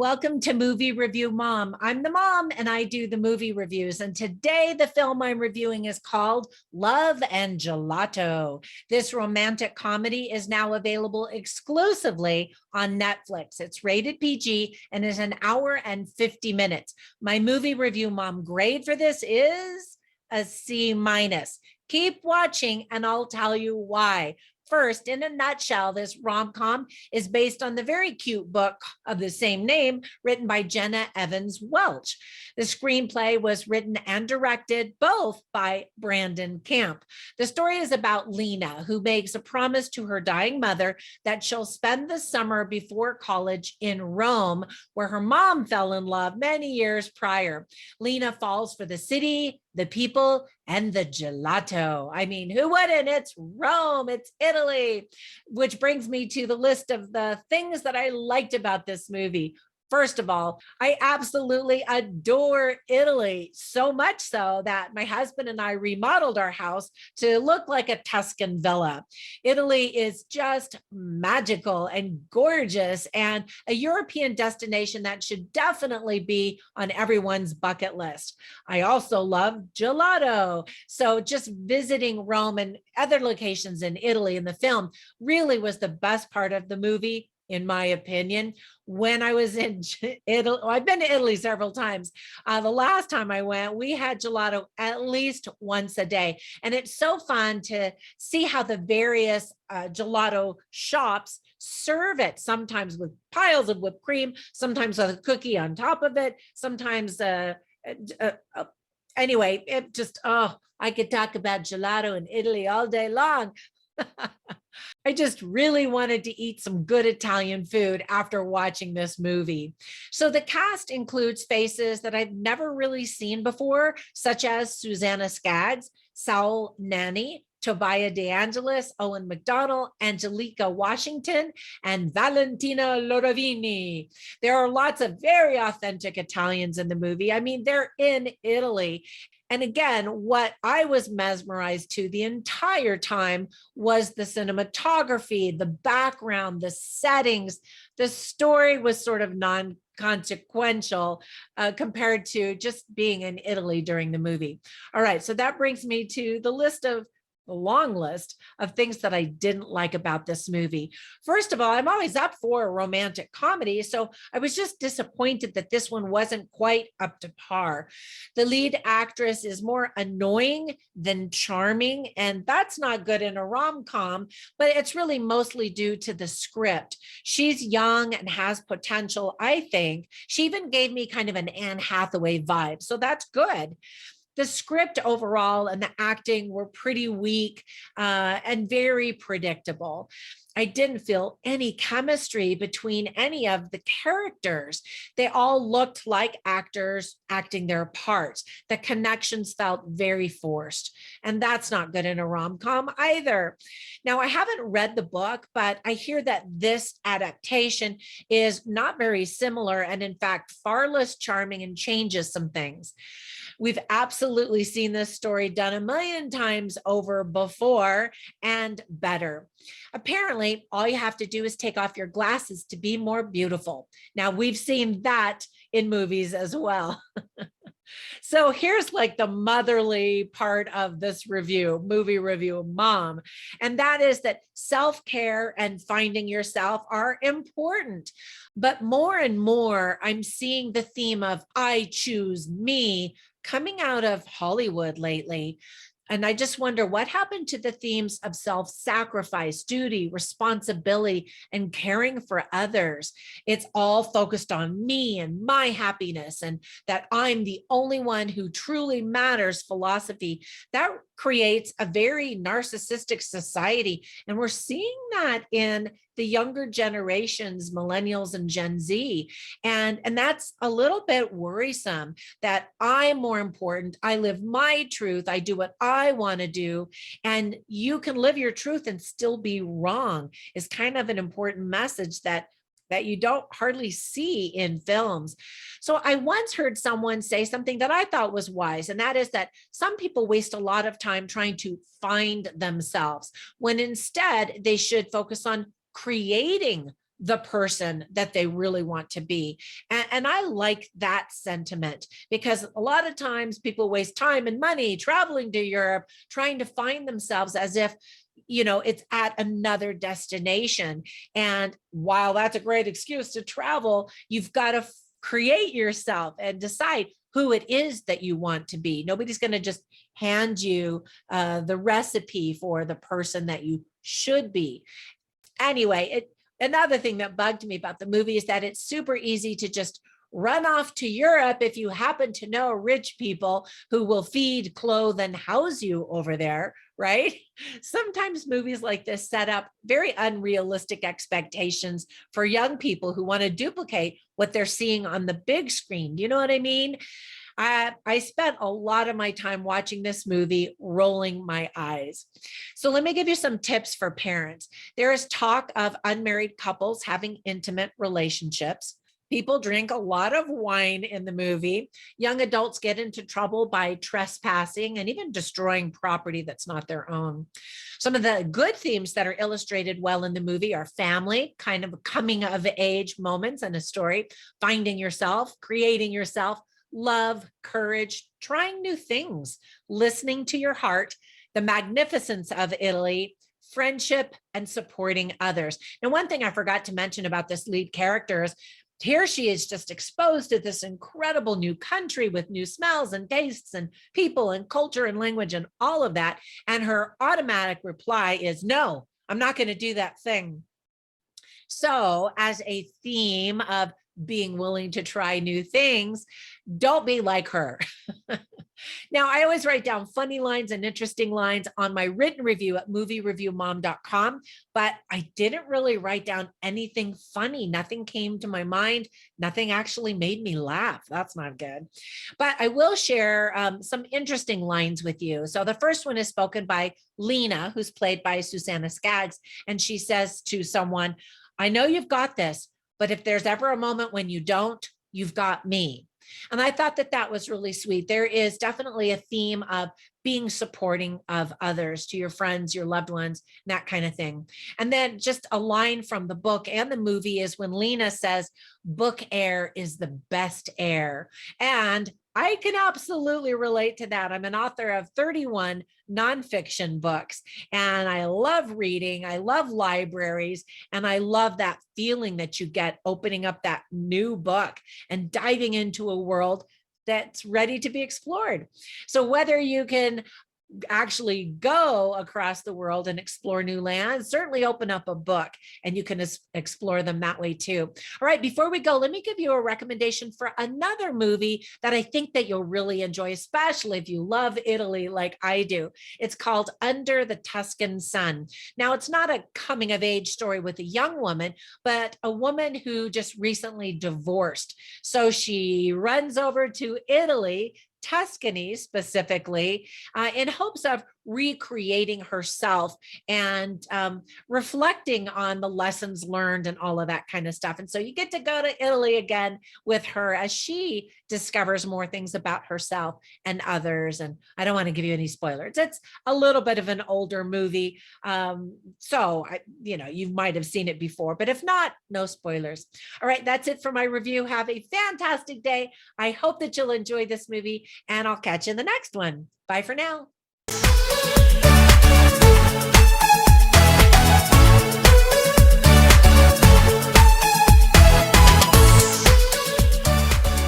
Welcome to Movie Review Mom. I'm the mom and I do the movie reviews. And today the film I'm reviewing is called Love and Gelato. This romantic comedy is now available exclusively on Netflix. It's rated PG and is an hour and 50 minutes. My movie review mom grade for this is a C minus. Keep watching and I'll tell you why. First, in a nutshell, this rom-com is based on the very cute book of the same name written by Jenna Evans Welch. The screenplay was written and directed both by Brandon Camp. The story is about Lena, who makes a promise to her dying mother that she'll spend the summer before college in Rome, where her mom fell in love many years prior. Lena falls for the city, the people, and the gelato. I mean, who wouldn't? It's Rome, it's Italy, which brings me to the list of the things that I liked about this movie. First of all, I absolutely adore Italy, so much so that my husband and I remodeled our house to look like a Tuscan villa. Italy is just magical and gorgeous and a European destination that should definitely be on everyone's bucket list. I also love gelato. So just visiting Rome and other locations in Italy in the film really was the best part of the movie, in my opinion. When I was in Italy, I've been to Italy several times. The last time I went, we had gelato at least once a day. And it's so fun to see how the various gelato shops serve it, sometimes with piles of whipped cream, sometimes with a cookie on top of it, sometimes anyway, it just, oh, I could talk about gelato in Italy all day long. I just really wanted to eat some good Italian food after watching this movie. So the cast includes faces that I've never really seen before, such as Susanna Skaggs, Saul Nani, Tobias DeAngelis, Owen McDonald, Angelica Washington, and Valentina Loravini. There are lots of very authentic Italians in the movie. I mean, they're in Italy. And again, what I was mesmerized to the entire time was the cinematography, the background, the settings. The story was sort of non-consequential compared to just being in Italy during the movie. All right, so that brings me to the long list of things that I didn't like about this movie. First of all, I'm always up for a romantic comedy, so I was just disappointed that this one wasn't quite up to par. The lead actress is more annoying than charming, and that's not good in a rom-com, but it's really mostly due to the script. She's young and has potential, I think. She even gave me kind of an Anne Hathaway vibe, so that's good. The script overall and the acting were pretty weak and very predictable. I didn't feel any chemistry between any of the characters. They all looked like actors acting their parts. The connections felt very forced, and that's not good in a rom-com either. Now, I haven't read the book, but I hear that this adaptation is not very similar and in fact far less charming and changes some things. We've absolutely seen this story done a million times over before and better. Apparently, all you have to do is take off your glasses to be more beautiful. Now, we've seen that in movies as well. So here's like the motherly part of this movie review, mom. And that is that self-care and finding yourself are important. But more and more, I'm seeing the theme of I choose me coming out of Hollywood lately. And I just wonder what happened to the themes of self-sacrifice, duty, responsibility, and caring for others. It's all focused on me and my happiness and that I'm the only one who truly matters philosophy. That creates a very narcissistic society. And we're seeing that in the younger generations, millennials and Gen Z. And that's a little bit worrisome that I'm more important. I live my truth. I do what I want to do. And you can live your truth and still be wrong is kind of an important message that you don't hardly see in films. So I once heard someone say something that I thought was wise, and that is that some people waste a lot of time trying to find themselves when instead they should focus on creating the person that they really want to be. And I like that sentiment, because a lot of times people waste time and money traveling to Europe, trying to find themselves as if, it's at another destination. And while that's a great excuse to travel, you've got to create yourself and decide who it is that you want to be. Nobody's going to just hand you the recipe for the person that you should be. Anyway, another thing that bugged me about the movie is that it's super easy to just run off to Europe if you happen to know rich people who will feed, clothe, and house you over there, right? Sometimes movies like this set up very unrealistic expectations for young people who want to duplicate what they're seeing on the big screen. Do you know what I mean? I spent a lot of my time watching this movie rolling my eyes. So let me give you some tips for parents. There is talk of unmarried couples having intimate relationships. People drink a lot of wine in the movie. Young adults get into trouble by trespassing and even destroying property that's not their own. Some of the good themes that are illustrated well in the movie are family, kind of coming of age moments in a story, finding yourself, creating yourself, love, courage, trying new things, listening to your heart, the magnificence of Italy, friendship, and supporting others. Now, one thing I forgot to mention about this lead character is here she is just exposed to this incredible new country with new smells and tastes and people and culture and language and all of that. And her automatic reply is, no, I'm not going to do that thing. So as a theme of being willing to try new things, don't be like her. Now, I always write down funny lines and interesting lines on my written review at moviereviewmom.com, but I didn't really write down anything funny. Nothing came to my mind. Nothing actually made me laugh. That's not good. But I will share some interesting lines with you. So the first one is spoken by Lena, who's played by Susanna Skaggs, and she says to someone, I know you've got this, but if there's ever a moment when you don't, you've got me. And I thought that that was really sweet. There is definitely a theme of being supporting of others, to your friends, your loved ones, that kind of thing. And then just a line from the book and the movie is when Lena says, book air is the best air. And I can absolutely relate to that. I'm an author of 31 nonfiction books, and I love reading. I love libraries, and I love that feeling that you get opening up that new book and diving into a world that's ready to be explored. So whether you can actually go across the world and explore new lands, certainly open up a book and you can explore them that way too. All right, before we go, let me give you a recommendation for another movie that I think that you'll really enjoy, especially if you love Italy like I do. It's called Under the Tuscan Sun. Now, it's not a coming of age story with a young woman, but a woman who just recently divorced. So she runs over to Italy, Tuscany specifically, in hopes of recreating herself and reflecting on the lessons learned and all of that kind of stuff. And so you get to go to Italy again with her as she discovers more things about herself and others. And I don't want to give you any spoilers. It's a little bit of an older movie. You might have seen it before, but if not, no spoilers. All right, that's it for my review. Have a fantastic day. I hope that you'll enjoy this movie, and I'll catch you in the next one. Bye for now.